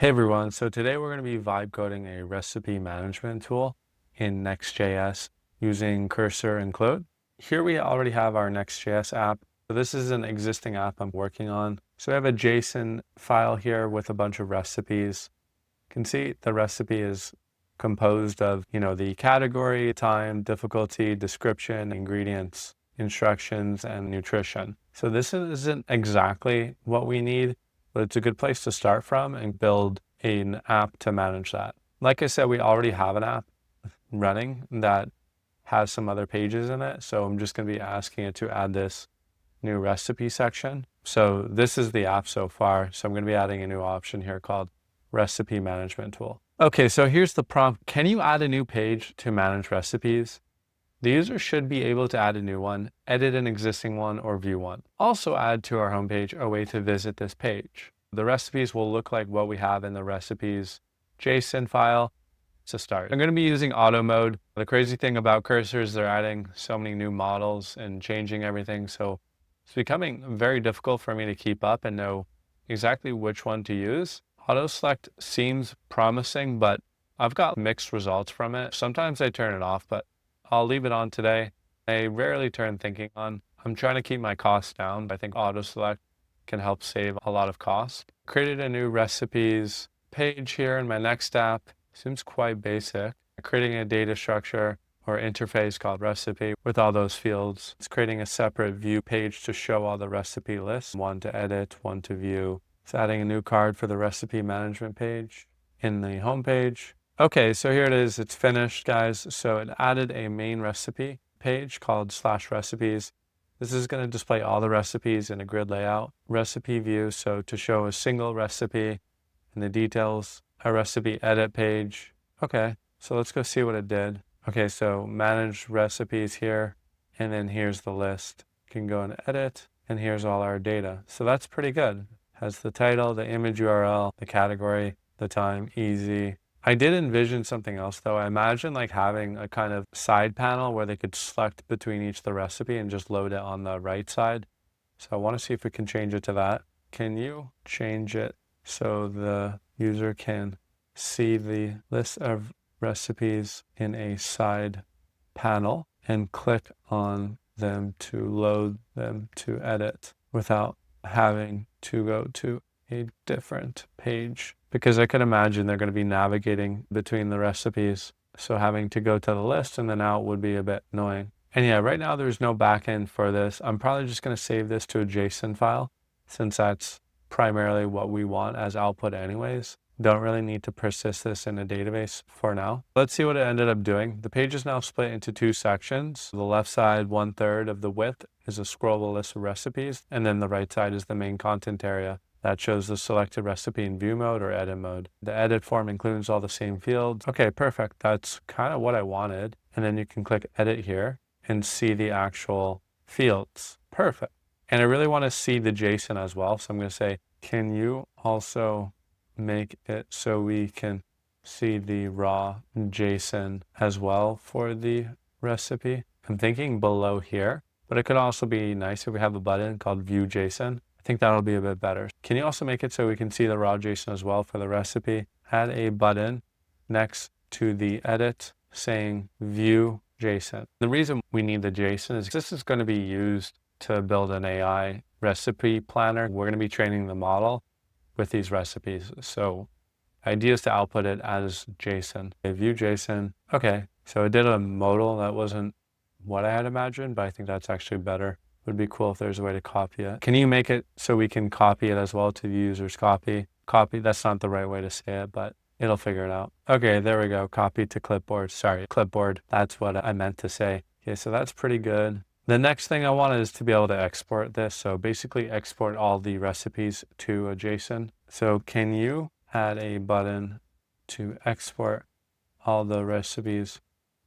Hey everyone, so today we're going to be vibe coding a recipe management tool in Next.js using Cursor and Claude. Here we already have our Next.js app. So this is an existing app I'm working on. So I have a JSON file here with a bunch of recipes. You can see the recipe is composed of, the category, time, difficulty, description, ingredients, instructions, and nutrition. So this isn't exactly what we need, but it's a good place to start from and build an app to manage that. Like I said, we already have an app running that has some other pages in it. So I'm just going to be asking it to add this new recipe section. So this is the app so far. So I'm going to be adding a new option here called Recipe Management Tool. Okay, so here's the prompt. Can you add a new page to manage recipes? The user should be able to add a new one, edit an existing one, or view one. Also add to our homepage a way to visit this page. The recipes will look like what we have in the recipes JSON file to start. I'm going to be using auto mode. The crazy thing about Cursor is they're adding so many new models and changing everything. So it's becoming very difficult for me to keep up and know exactly which one to use. Auto select seems promising, but I've got mixed results from it. Sometimes I turn it off, but I'll leave it on today. I rarely turn thinking on. I'm trying to keep my costs down. I think auto select can help save a lot of cost. Created a new recipes page here in my Next app. Seems quite basic. Creating a data structure or interface called recipe with all those fields. It's creating a separate view page to show all the recipe lists, one to edit, one to view. It's adding a new card for the recipe management page in the home page. Okay, so here it is. It's finished, guys. So it added a main recipe page called /recipes. This is going to display all the recipes in a grid layout. Recipe view, so to show a single recipe and the details. A recipe edit page. Okay, so let's go see what it did. Okay, so manage recipes here, and then here's the list. You can go and edit, and here's all our data. So that's pretty good. Has the title, the image URL, the category, the time, easy. I did envision something else though. I imagine like having a kind of side panel where they could select between each the recipe and just load it on the right side. So I want to see if we can change it to that. Can you change it so the user can see the list of recipes in a side panel and click on them to load them to edit without having to go to a different page? Because I could imagine they're going to be navigating between the recipes. So having to go to the list and then out would be a bit annoying. And yeah, right now there's no backend for this. I'm probably just going to save this to a JSON file since that's primarily what we want as output anyways. Don't really need to persist this in a database for now. Let's see what it ended up doing. The page is now split into two sections. The left side, 1/3 of the width, is a scrollable list of recipes. And then the right side is the main content area that shows the selected recipe in view mode or edit mode. The edit form includes all the same fields. Okay, perfect. That's kind of what I wanted. And then you can click edit here and see the actual fields. Perfect. And I really want to see the JSON as well. So I'm going to say, can you also make it so we can see the raw JSON as well for the recipe? I'm thinking below here, but it could also be nice if we have a button called View JSON. I think that'll be a bit better. Can you also make it so we can see the raw JSON as well for the recipe? Add a button next to the edit saying View JSON. The reason we need the JSON is this is going to be used to build an AI recipe planner. We're going to be training the model with these recipes. So idea is to output it as JSON. View JSON. Okay, so it did a modal. That wasn't what I had imagined, but I think that's actually better. Would be cool if there's a way to copy it. Can you make it so we can copy it as well to the user's copy? Copy, that's not the right way to say it, but it'll figure it out. Okay, there we go. Copy to clipboard. Sorry, clipboard. That's what I meant to say. Okay, so that's pretty good. The next thing I wanted is to be able to export this. So basically export all the recipes to a JSON. So can you add a button to export all the recipes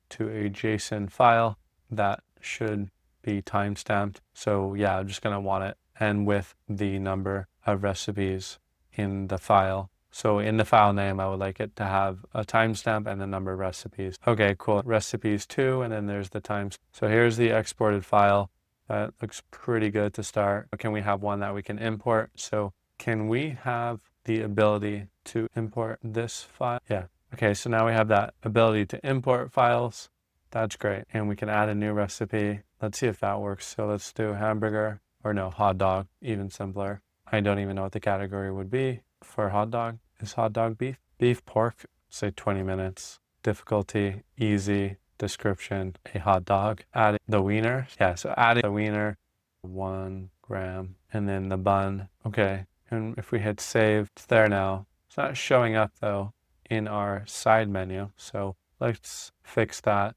to a JSON file that should be timestamped? So yeah, I'm just going to want it and with the number of recipes in the file. So in the file name, I would like it to have a timestamp and the number of recipes. Okay, cool. Recipes 2, and then there's the times. So here's the exported file. That looks pretty good to start. Can we have one that we can import? So can we have the ability to import this file. Yeah. Okay, so now we have that ability to import files. That's great. And we can add a new recipe. Let's see if that works. So let's do hamburger, or no, hot dog, even simpler. I don't even know what the category would be for hot dog. Is hot dog beef? Beef, pork, say 20 minutes. Difficulty, easy. Description, a hot dog. Adding the wiener. Yeah, so adding the wiener, 1 gram, and then the bun. Okay, and if we hit save, it's there now. It's not showing up though in our side menu. So let's fix that.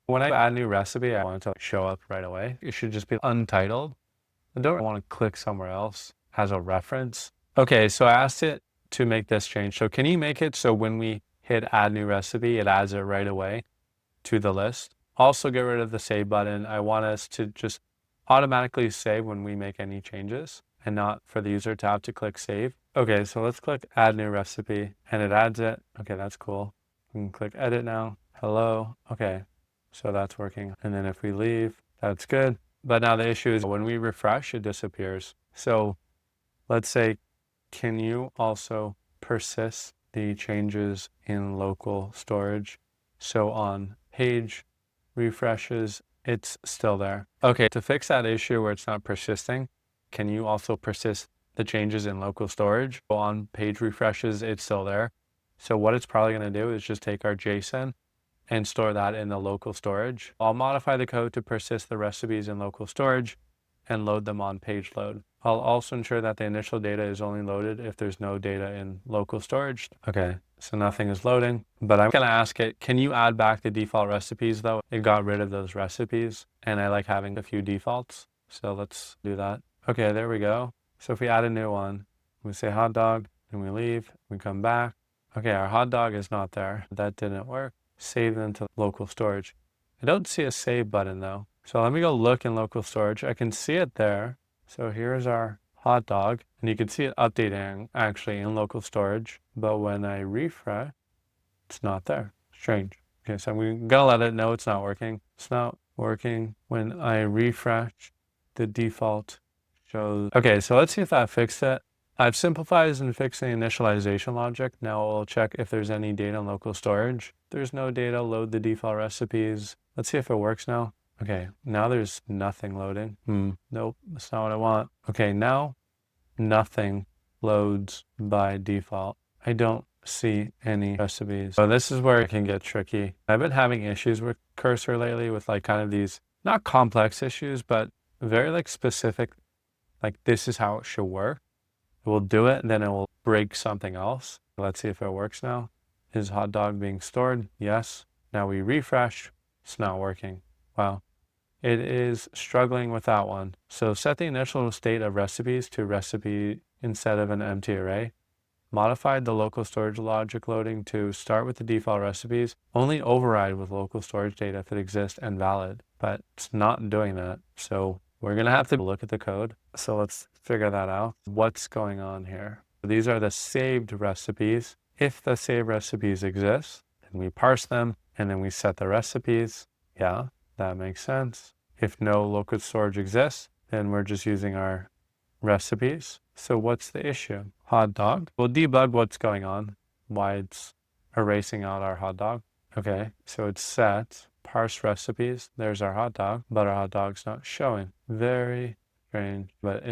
When I add a new recipe, I want it to show up right away. It should just be untitled. I don't want to click somewhere else as a reference. Okay, so I asked it to make this change. So can you make it so when we hit add new recipe, it adds it right away to the list? Also get rid of the save button. I want us to just automatically save when we make any changes and not for the user to have to click save. Okay, so let's click add new recipe and it adds it. Okay, that's cool. We can click edit now. Hello. Okay, so that's working. And then if we leave, that's good. But now the issue is when we refresh, it disappears. So let's say, can you also persist the changes in local storage? So on page refreshes, it's still there. Okay, to fix that issue where it's not persisting, can you also persist the changes in local storage? On page refreshes, it's still there. So what it's probably going to do is just take our JSON and store that in the local storage. I'll modify the code to persist the recipes in local storage and load them on page load. I'll also ensure that the initial data is only loaded if there's no data in local storage. Okay, so nothing is loading, but I'm gonna ask it, can you add back the default recipes though? It got rid of those recipes and I like having a few defaults. So let's do that. Okay, there we go. So if we add a new one, we say hot dog and we leave, we come back. Okay, our hot dog is not there. That didn't work. Save them to local storage. I don't see a save button though. So let me go look in local storage. I can see it there. So here's our hot dog and you can see it updating actually in local storage. But when I refresh, it's not there. Strange. Okay, so I'm gonna let it know it's not working. It's not working. When I refresh, the default shows. Okay, so let's see if that fixed it. I've simplified and fixed the initialization logic. Now we'll check if there's any data in local storage. If there's no data, load the default recipes. Let's see if it works now. Okay, now there's nothing loading. Nope, that's not what I want. Okay, now nothing loads by default. I don't see any recipes. So this is where it can get tricky. I've been having issues with Cursor lately with like kind of these, not complex issues, but very like specific, like this is how it should work. It will do it, and then it will break something else. Let's see if it works now. Is hot dog being stored? Yes. Now we refresh. It's not working. Wow. It is struggling with that one. So set the initial state of recipes to recipe instead of an empty array. Modified the local storage logic loading to start with the default recipes. Only override with local storage data if it exists and valid, but it's not doing that. So we're going to have to look at the code. So let's figure that out. What's going on here? These are the saved recipes. If the saved recipes exist, then we parse them and then we set the recipes. Yeah, that makes sense. If no local storage exists, then we're just using our recipes. So what's the issue? Hot dog. We'll debug what's going on, why it's erasing out our hot dog. Okay, so it's set. Parse recipes, there's our hot dog, but our hot dog's not showing. Very strange, but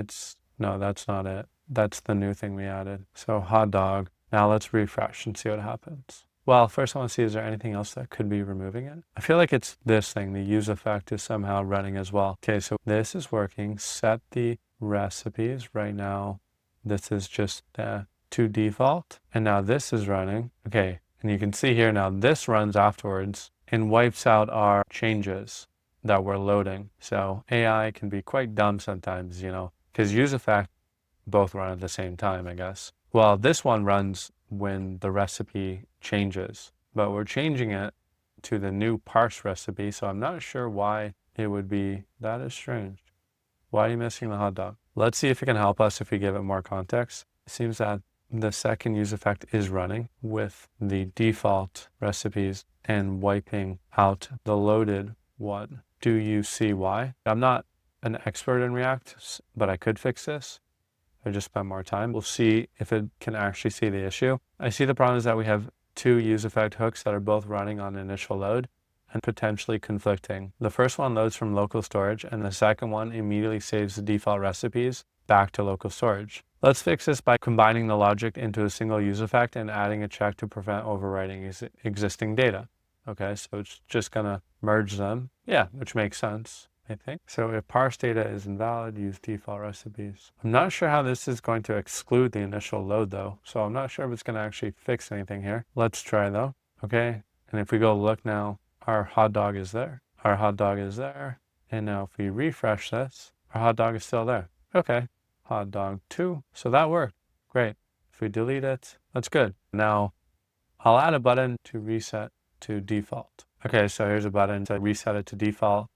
no, that's not it. That's the new thing we added. So hot dog. Now let's refresh and see what happens. Well, first I want to see, is there anything else that could be removing it? I feel like it's this thing, the use effect is somehow running as well. Okay, so this is working. Set the recipes. Right now, this is just to default. And now this is running. Okay, and you can see here now this runs afterwards and wipes out our changes that we're loading. So AI can be quite dumb sometimes, you know, because use effect both run at the same time, I guess. Well, this one runs when the recipe changes, but we're changing it to the new parse recipe. So I'm not sure why it would be. That is strange. Why are you missing the hot dog? Let's see if it can help us if we give it more context. It seems that the second use effect is running with the default recipes and wiping out the loaded one. Do you see why? I'm not an expert in React, but I could fix this. I just spent more time. We'll see if it can actually see the issue. I see the problem is that we have two use effect hooks that are both running on initial load and potentially conflicting. The first one loads from local storage, and the second one immediately saves the default recipes back to local storage. Let's fix this by combining the logic into a single use effect and adding a check to prevent overwriting existing data. Okay, so it's just gonna merge them. Yeah, which makes sense, I think. So if parse data is invalid, use default recipes. I'm not sure how this is going to exclude the initial load though. So I'm not sure if it's gonna actually fix anything here. Let's try though. Okay, and if we go look now, our hot dog is there. Our hot dog is there. And now if we refresh this, our hot dog is still there. Okay, hot dog 2. So that worked. Great. If we delete it, that's good. Now I'll add a button to reset to default. Okay, so here's a button to reset it to default,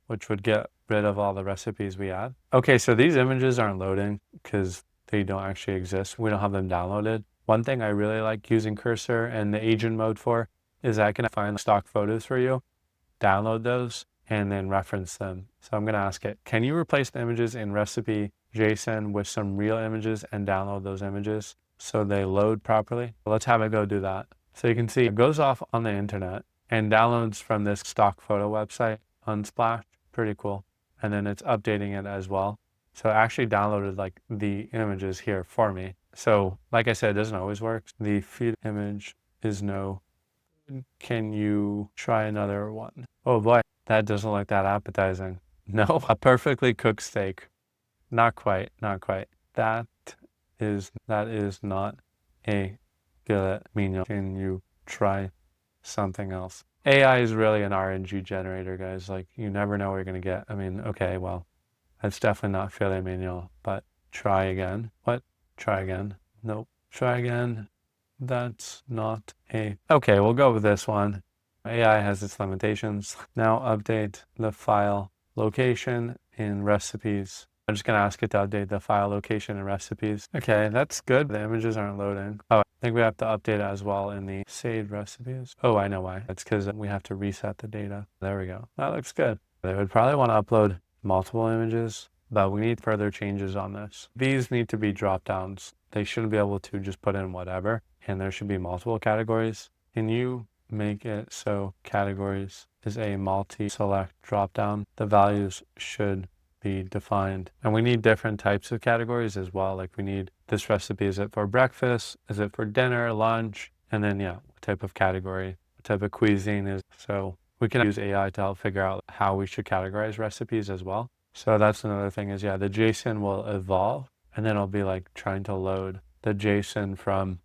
which would get rid of all the recipes we add. Okay, so these images aren't loading because they don't actually exist. We don't have them downloaded. One thing I really like using Cursor and the agent mode for is I can find stock photos for you, download those, and then reference them. So I'm gonna ask it, can you replace the images in recipe JSON with some real images and download those images so they load properly? Let's have it go do that. So you can see it goes off on the internet and downloads from this stock photo website, Unsplash, pretty cool. And then it's updating it as well. So it actually downloaded like the images here for me. So like I said, it doesn't always work. The feed image is no. Can you try another one? Oh boy, that doesn't look that appetizing. No, a perfectly cooked steak. Not quite, not quite. That is not a filet mignon. Can you try something else? AI is really an RNG generator, guys. Like, you never know what you're gonna get. I mean, okay, well, that's definitely not filet mignon, but try again. What? Try again. Nope. Try again. That's not a... Okay, we'll go with this one. AI has its limitations. Now update the file location in recipes. I'm just gonna ask it to update the file location in recipes. Okay, that's good. The images aren't loading. Oh, I think we have to update it as well in the saved recipes. Oh, I know why. It's because we have to reset the data. There we go. That looks good. They would probably want to upload multiple images, but we need further changes on this. These need to be drop downs. They shouldn't be able to just put in whatever, and there should be multiple categories. Can you make it so categories is a multi-select drop down? The values should be defined. And we need different types of categories as well. Like we need this recipe, is it for breakfast? Is it for dinner, lunch? And then yeah, what type of category, what type of cuisine is. So we can use AI to help figure out how we should categorize recipes as well. So that's another thing is, yeah, the JSON will evolve and then it'll be like trying to load the JSON from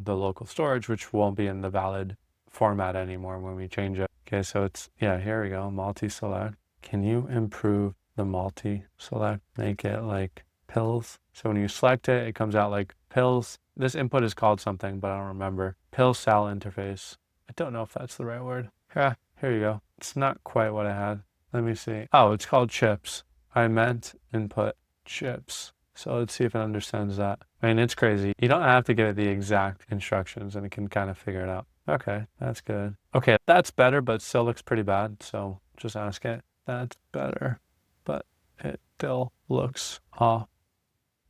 the local storage, which won't be in the valid format anymore when we change it. Okay, so it's, yeah, here we go, multi-select. Can you improve the multi-select, make it like pills? So when you select it, it comes out like pills. This input is called something, but I don't remember. Pill cell interface. I don't know if that's the right word. Yeah, here you go. It's not quite what I had. Let me see. Oh, it's called chips. I meant input chips. So let's see if it understands that. I mean, it's crazy. You don't have to give it the exact instructions and it can kind of figure it out. Okay, that's good. Okay, that's better, but still looks pretty bad. So just ask it. That's better, but it still looks off.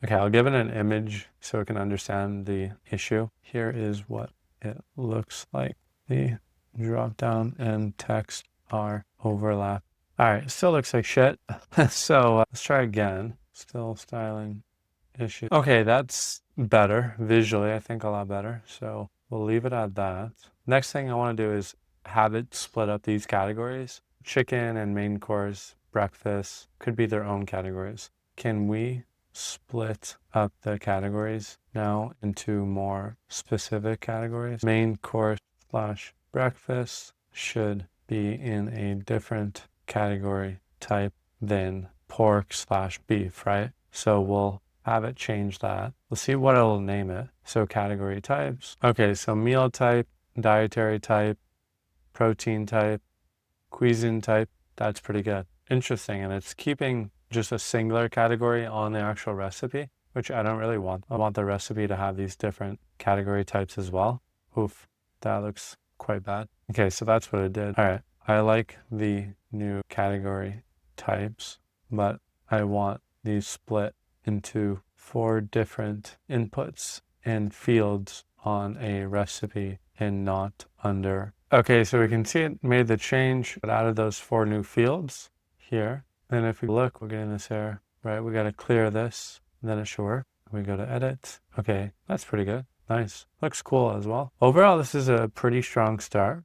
Okay, I'll give it an image so it can understand the issue. Here is what it looks like. The drop down and text are overlap. All right, still looks like shit. So let's try again. Still styling issue. Okay, that's better. Visually, I think a lot better. So we'll leave it at that. Next thing I want to do is have it split up these categories. Chicken and main course, breakfast could be their own categories. Can we split up the categories now into more specific categories? Main course / breakfast should be in a different category type than pork / beef, right? So we'll have it change that. We'll see what it'll name it. So category types. Okay, so meal type, dietary type, protein type, cuisine type. That's pretty good. Interesting. And it's keeping just a singular category on the actual recipe, which I don't really want. I want the recipe to have these different category types as well. Oof, that looks quite bad. Okay, so that's what it did. All right, I like the new category types, but I want these split into 4 different inputs and fields on a recipe and not under. Okay, so we can see it made the change. It added those 4 new fields here. And if we look, we're getting this error, right? We got to clear this, and then it should work. We go to edit. Okay, that's pretty good. Nice. Looks cool as well. Overall, this is a pretty strong start,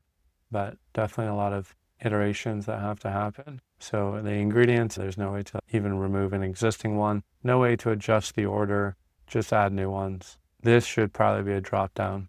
but definitely a lot of iterations that have to happen. So the ingredients, there's no way to even remove an existing one. No way to adjust the order, just add new ones. This should probably be a drop down.